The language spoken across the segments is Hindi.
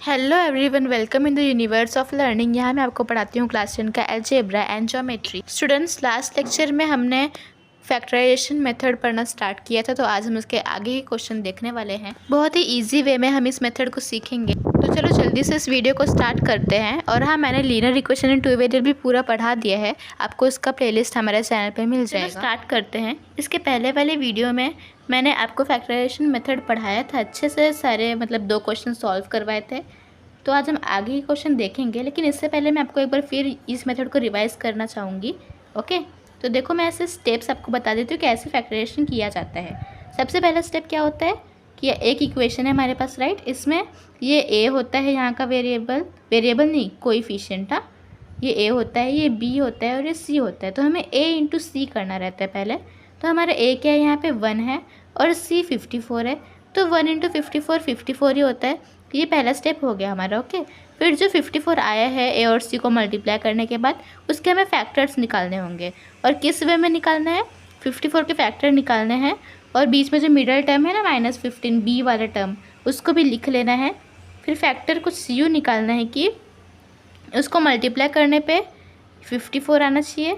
Hello everyone, welcome in the universe of learning. यहाँ मैं आपको पढ़ाती हूँ क्लास 10 का algebra and geometry. Students, last lecture में हमने फैक्टराइजेशन मेथड पढ़ना स्टार्ट किया था, तो आज हम उसके आगे के क्वेश्चन देखने वाले हैं। बहुत ही इजी वे में हम इस मेथड को सीखेंगे। तो चलो जल्दी से इस वीडियो को स्टार्ट करते हैं। और हाँ, मैंने linear equation in two variable भी पूरा पढ़ा दिया है, आपको इसका प्लेलिस्ट हमारे चैनल पे मिल जाएगा। स्टार्ट करते हैं। इसके पहले वाले वीडियो में मैंने आपको फैक्टराइजेशन मेथड पढ़ाया था, अच्छे से सारे मतलब 2 क्वेश्चन सॉल्व करवाए थे। तो आज हम आगे के क्वेश्चन देखेंगे, लेकिन इससे पहले मैं आपको एक बार फिर इस मेथड को रिवाइज करना चाहूँगी। ओके, तो देखो मैं ऐसे स्टेप्स आपको बता देती हूँ कि ऐसे फैक्टराइजेशन किया जाता है। सबसे पहला स्टेप क्या होता है कि एक इक्वेशन है हमारे पास, राइट। इसमें ये ए होता है यहाँ का वेरिएबल नहीं, कोएफिशिएंट। हाँ, ये ए होता है, ये बी होता है और ये सी होता है। तो हमें ए इंटू सी करना रहता है पहले। तो हमारा ए क्या है, यहाँ पे 1 है और सी 54 है। तो 1 इंटू 54 ही होता है। ये पहला स्टेप हो गया हमारा। ओके, फिर जो 54 आया है ए और सी को मल्टीप्लाई करने के बाद उसके हमें फैक्टर्स निकालने होंगे। और किस वे में निकालना है, 54 के फैक्टर निकालने हैं। और बीच में जो मिडल टर्म है ना -15 बी वाला टर्म, उसको भी लिख लेना है। फिर फैक्टर को सी यू निकालना है कि उसको मल्टीप्लाई करने पे 54 आना चाहिए,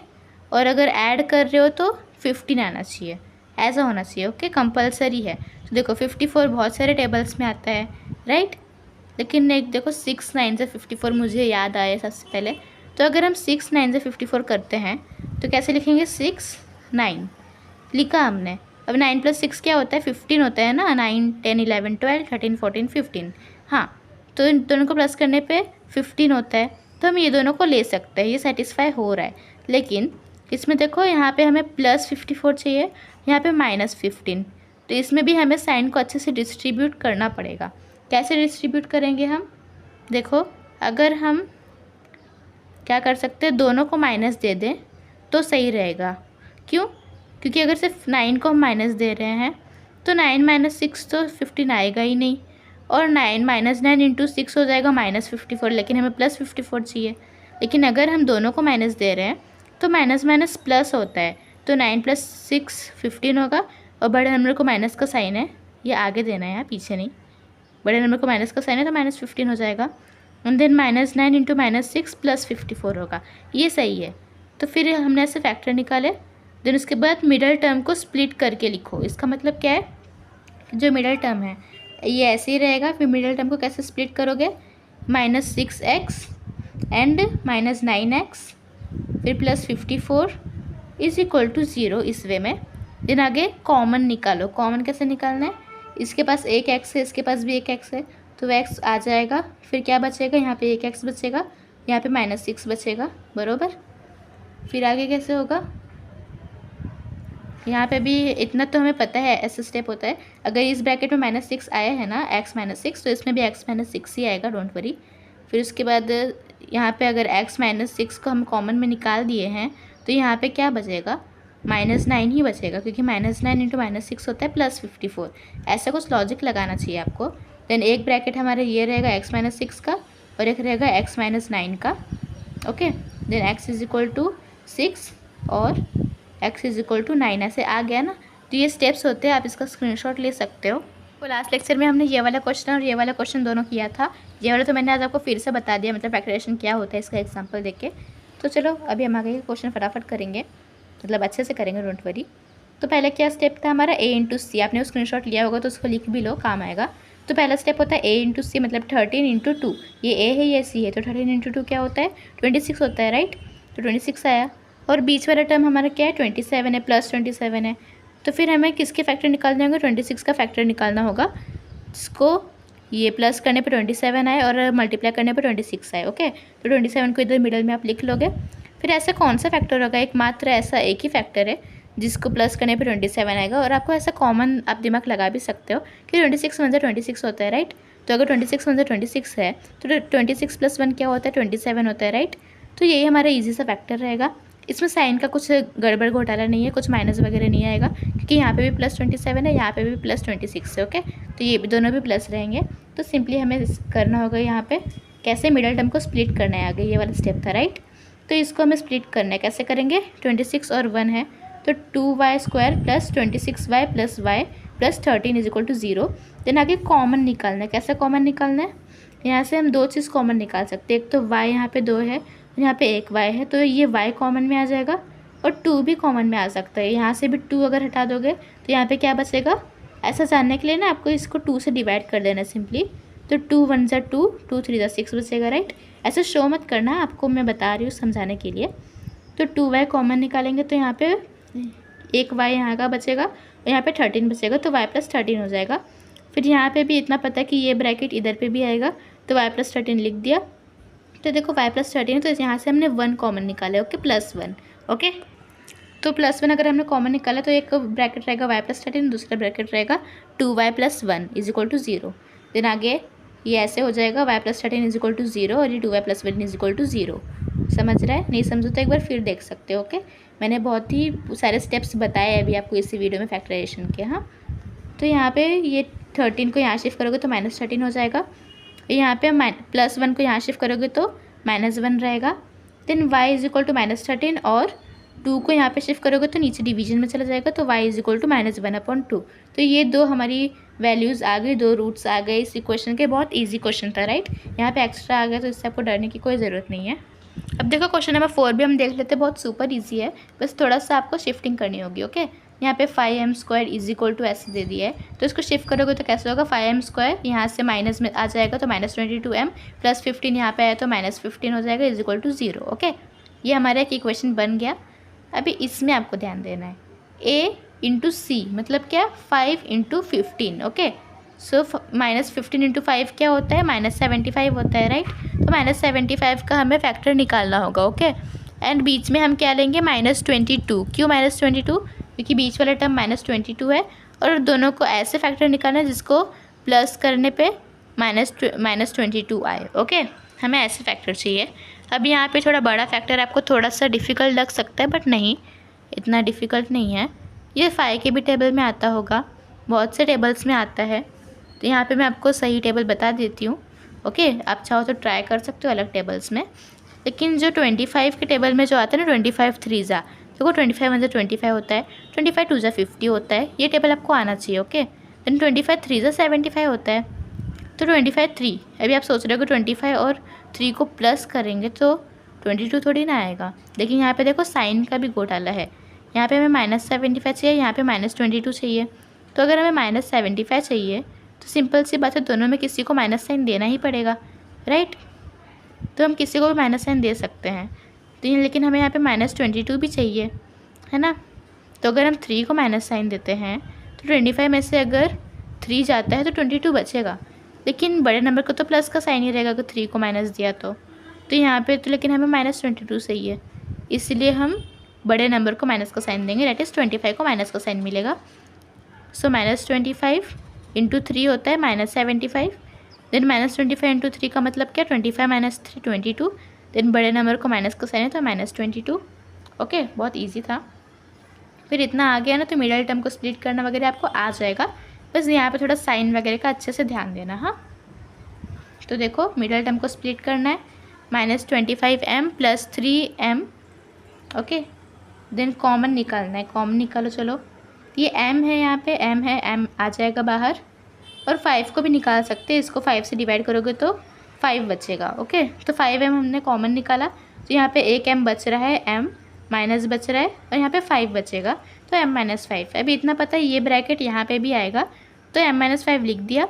और अगर ऐड कर रहे हो तो 15 आना चाहिए। ऐसा होना चाहिए। ओके, कंपलसरी है। तो देखो 54 बहुत सारे टेबल्स में आता है, राइट। लेकिन एक देखो 6 9 से 54 मुझे याद आया सबसे पहले। तो अगर हम 6 9 से 54 करते हैं तो कैसे लिखेंगे, 6 9 लिखा हमने। अब 9 + 6 क्या होता है, 15 होता है ना। 9 10 11 12 13 14 15। हाँ, तो इन दोनों को प्लस करने पे 15 होता है। तो हम ये दोनों को ले सकते हैं, ये सेटिस्फाई हो रहा है। लेकिन इसमें देखो यहाँ पे हमें +54 चाहिए, यहाँ पे -15। तो इसमें भी हमें साइन को अच्छे से डिस्ट्रीब्यूट करना पड़ेगा। कैसे डिस्ट्रीब्यूट करेंगे हम, देखो अगर हम क्या कर सकते हैं, दोनों को माइनस दे दें तो सही रहेगा। क्यों? क्योंकि अगर सिर्फ 9 को हम माइनस दे रहे हैं तो 9 - 6 तो 15 आएगा ही नहीं। और 9 - 9 इंटू 6 हो जाएगा -54, लेकिन हमें +54 चाहिए। लेकिन अगर हम दोनों को माइनस दे रहे हैं तो माइनस माइनस प्लस होता है। तो 9 + 6 15 होगा, और बड़े नंबर को माइनस का साइन है, ये आगे देना है, यहाँ पीछे नहीं। बड़े नंबर को माइनस का साइन है तो -15 हो जाएगा। एंड देन -9 इंटू -6 +54 होगा, ये सही है। तो फिर हमने ऐसे फैक्टर निकाले। देन उसके बाद मिडल टर्म को स्प्लिट करके लिखो। इसका मतलब क्या है, जो मिडल टर्म है ये ऐसे ही रहेगा। फिर मिडल टर्म को कैसे स्प्लिट करोगे, -6x एंड -9x फिर +54 = 0, इस वे में। देन आगे कॉमन निकालो। कॉमन कैसे निकालना है, इसके पास एक x है, इसके पास भी एक x है, तो x आ जाएगा। फिर क्या बचेगा, यहाँ पे एक x बचेगा, यहाँ पे -6 बचेगा, बरोबर। फिर आगे कैसे होगा, यहाँ पे भी इतना तो हमें पता है, ऐसा स्टेप होता है। अगर इस ब्रैकेट में -6 आया है ना, x - 6, तो इसमें भी x - 6 ही आएगा, डोंट वरी। फिर उसके बाद यहाँ पे अगर x - 6 को हम कॉमन में निकाल दिए हैं तो यहाँ पे क्या बचेगा, -9 ही बचेगा, क्योंकि -9 इंटू -6 होता है +54। ऐसा कुछ लॉजिक लगाना चाहिए आपको। देन एक ब्रैकेट हमारा ये रहेगा x - 6 का, और एक रहेगा x - 9 का। ओके, देन x = 6 और x = 9, ऐसे आ गया ना। तो ये स्टेप्स होते हैं, आप इसका स्क्रीनशॉट ले सकते हो। तो लास्ट लेक्चर में हमने ये वाला क्वेश्चन और ये वाला क्वेश्चन दोनों किया था। ये वाला तो मैंने आज आपको फिर से बता दिया, मतलब फैक्टराइजेशन क्या होता है इसका एग्जांपल देके। तो चलो अभी हम आगे के क्वेश्चन फटाफट करेंगे, मतलब अच्छे से करेंगे, डोंट वरी। तो पहले क्या स्टेप था हमारा, a इंटू सी। आपने वो स्क्रीनशॉट लिया होगा तो उसको लिख भी लो, काम आएगा। तो पहला स्टेप होता है a इंटू सी, मतलब 13 इंटू 2। ये a है, ये c है, तो 13 इंटू 2 क्या होता है, 26 होता है, राइट। तो 26 आया। और बीच वाला टर्म हमारा क्या है, 27 है, +27 है। तो फिर हमें किसके फैक्टर निकालने होंगे, 26 का फैक्टर निकालना होगा, जिसको ये प्लस करने पे 27 आए और मल्टीप्लाई करने पे 26 आए। ओके, तो 27 को इधर मिडल में आप लिख लोगे। फिर ऐसा कौन सा फैक्टर होगा, एक मात्र ऐसा एक ही फैक्टर है जिसको प्लस करने पे 27 आएगा। और आपको ऐसा कॉमन आप दिमाग लगा भी सकते हो कि 26 1 26 होता है, राइट। तो अगर 26 1 26 है तो 26 + 1 क्या होता है, 27 होता है, राइट। तो यही हमारा ईजी सा फैक्टर रहेगा। इसमें साइन का कुछ गड़बड़ घोटाला नहीं है, कुछ माइनस वगैरह नहीं आएगा, क्योंकि यहाँ पे भी +27 है, यहाँ पे भी +26 है। ओके, तो ये भी दोनों भी प्लस रहेंगे। तो सिंपली हमें करना होगा यहाँ पे कैसे मिडल टर्म को स्प्लिट करना है, आगे ये वाला स्टेप था, राइट। तो इसको हमें स्प्लिट करना है, कैसे करेंगे, 26 और 1 है तो 2y² + 26y + y + 13 = 0। देन आगे कॉमन निकालना है, कैसे कॉमन निकालना है, यहाँ से हम दो चीज़ कॉमन निकाल सकते हैं। एक तो y यहाँ पे 2 है और यहाँ पे 1 y है, तो ये y कॉमन में आ जाएगा और 2 भी कॉमन में आ सकता है। यहाँ से भी 2 अगर हटा दोगे तो यहाँ पे क्या बचेगा, ऐसा जानने के लिए ना आपको इसको 2 से डिवाइड कर देना सिंपली। तो 2 1 ज़ा 2, 2 3 ज़ा 6 बचेगा, राइट। ऐसे शो मत करना, आपको मैं बता रही हूँ समझाने के लिए। तो 2y कॉमन निकालेंगे तो यहाँ पे 1 y यहाँ का बचेगा और यहाँ पे 13 बचेगा, तो y + 13 हो जाएगा। फिर यहाँ पे भी इतना पता है कि ये ब्रैकेट इधर पे भी आएगा, तो y + 13 लिख दिया। तो देखो y + 13, तो यहाँ से हमने 1 कॉमन निकाला, ओके, +1, ओके। तो +1 अगर हमने कॉमन निकाला तो एक ब्रैकेट रहेगा y + 13, दूसरा ब्रैकेट रहेगा 2y + 1 = 0। देन आगे ये ऐसे हो जाएगा y + 13 = 0 और ये 2y + 1 = 0। समझ रहा है? नहीं समझो तो एक बार फिर देख सकते हो, ओके। मैंने बहुत ही सारे स्टेप्स बताए अभी आपको इसी वीडियो में फैक्टराइजेशन के। हाँ, तो यहाँ पे ये 13 को यहाँ शिफ्ट करोगे तो -13 हो जाएगा। यहाँ पे +1 को यहाँ शिफ्ट करोगे तो -1 रहेगा। देन y = -13 और 2 को यहाँ पे शिफ्ट करोगे तो नीचे डिवीजन में चला जाएगा, तो y = -1/2। तो ये दो हमारी वैल्यूज़ आ गई, दो रूट्स आ गए इस इक्वेशन के। बहुत इजी क्वेश्चन था, राइट। यहाँ पे एक्स्ट्रा आ गया तो इससे आपको डरने की कोई ज़रूरत नहीं है। अब देखो क्वेश्चन नंबर 4 भी हम देख लेते हैं, बहुत सुपर इजी है, बस थोड़ा सा आपको शिफ्टिंग करनी होगी, ओके। यहाँ पे 5m² = ऐसे दे दिया है, तो इसको शिफ्ट करोगे तो कैसे होगा, 5m² यहाँ से माइनस में आ जाएगा तो -22m + 15 यहाँ पे आया तो -15 हो जाएगा = 0, ओके। ये हमारा एक इक्वेशन बन गया। अभी इसमें आपको ध्यान देना है, a × c मतलब क्या, 5 × 15, ओके। सो -15 × 5 क्या होता है, -75 होता है, राइट। तो -75 का हमें फैक्टर निकालना होगा, ओके। एंड बीच में हम क्या लेंगे, -22। क्यों -22? क्योंकि बीच वाला टर्म -22 है और दोनों को ऐसे फैक्टर निकालना है जिसको प्लस करने पे -22 आए, ओके। हमें ऐसे फैक्टर चाहिए। अब यहाँ पे थोड़ा बड़ा फैक्टर आपको थोड़ा सा डिफ़िकल्ट लग सकता है, बट नहीं, इतना डिफ़िकल्ट नहीं है। ये 5 के भी टेबल में आता होगा, बहुत से टेबल्स में आता है। तो यहाँ पे मैं आपको सही टेबल बता देती हूँ, ओके। आप चाहो तो ट्राई कर सकते हो अलग टेबल्स में, लेकिन जो 25 के टेबल में जो आता है ना, 25 3 ज़ा, देखो 25 1 ज़ा 25 होता है, 25 2 ज़ा 50 होता है। ये टेबल आपको आना चाहिए, ओके। देन 25 3 ज़ा 75 होता है, तो 25 3। अभी आप सोच रहे हो कि 25 और 3 को प्लस करेंगे तो 22 थोड़ी ना आएगा, लेकिन यहाँ पे देखो साइन का भी घोटाला है। यहाँ पे हमें -75 चाहिए, यहाँ पे -22 चाहिए। तो अगर हमें -75 चाहिए तो सिंपल सी बात है, दोनों में किसी को माइनस साइन देना ही पड़ेगा, राइट। तो हम किसी को भी माइनस साइन दे सकते हैं, तो लेकिन हमें यहाँ पे -22 भी चाहिए, है ना। तो अगर हम 3 को माइनस साइन देते हैं तो 25 में से अगर 3 जाता है तो 22 बचेगा, लेकिन बड़े नंबर को तो प्लस का साइन ही रहेगा अगर 3 को माइनस दिया तो यहाँ पे तो, लेकिन हमें -22 चाहिए, इसलिए हम बड़े नंबर को माइनस का साइन देंगे, दैट इज़ 25 को माइनस का साइन मिलेगा। सो -25 × 3 होता है -75। देन -25 × 3 का मतलब क्या, 25 - 3 22। देन बड़े नंबर को माइनस का साइन है तो -22, ओके। बहुत इजी था। फिर इतना आ गया ना, तो मिडल टर्म को स्प्लिट करना वगैरह आपको आ जाएगा, बस यहाँ पे थोड़ा साइन वगैरह का अच्छे से ध्यान देना। हाँ, तो देखो मिडल टर्म को स्प्लिट करना है, -25m + 3m, okay. Then common निकालना है, कॉमन निकालो, चलो। ये m है, यहाँ पे m है, m आ जाएगा बाहर, और 5 को भी निकाल सकते हैं, इसको 5 से डिवाइड करोगे तो 5 बचेगा, ओके। तो 5m हमने कॉमन निकाला, तो यहाँ पे एक m बच रहा है, m माइनस बच रहा है, और यहाँ पे 5 बचेगा, तो m - 5। अभी इतना पता है ये ब्रैकेट यहाँ पे भी आएगा, तो m - 5 लिख दिया।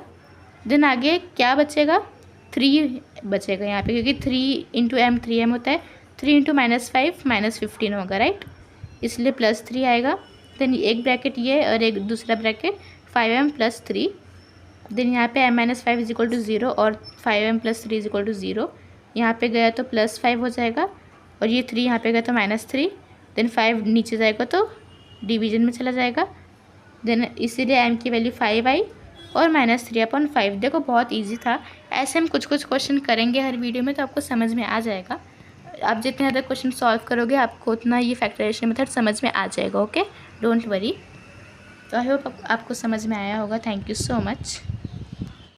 देन आगे क्या बचेगा, 3 बचेगा यहाँ पे, क्योंकि 3 × m 3m होता है, 3 × -5 -15 होगा, राइट, इसलिए +3 आएगा। देन एक ब्रैकेट ये और एक दूसरा ब्रैकेट 5m + 3। देन यहाँ पे m - 5 = 0 और 5m + 3 = 0। यहाँ पे गया तो +5 हो जाएगा, और ये 3 यहाँ पे गया तो -3। देन 5 नीचे जाएगा तो डिवीजन में चला जाएगा, देन इसीलिए m की वैल्यू 5 आई और -3/5। देखो बहुत इजी था। ऐसे हम कुछ कुछ क्वेश्चन करेंगे हर वीडियो में, तो आपको समझ में आ जाएगा। आप जितने ज़्यादा क्वेश्चन सॉल्व करोगे आपको उतना ये फैक्टराइजेशन मेथड समझ में आ जाएगा, ओके, डोंट वरी। तो आई होप आपको समझ में आया होगा। Thank you so much.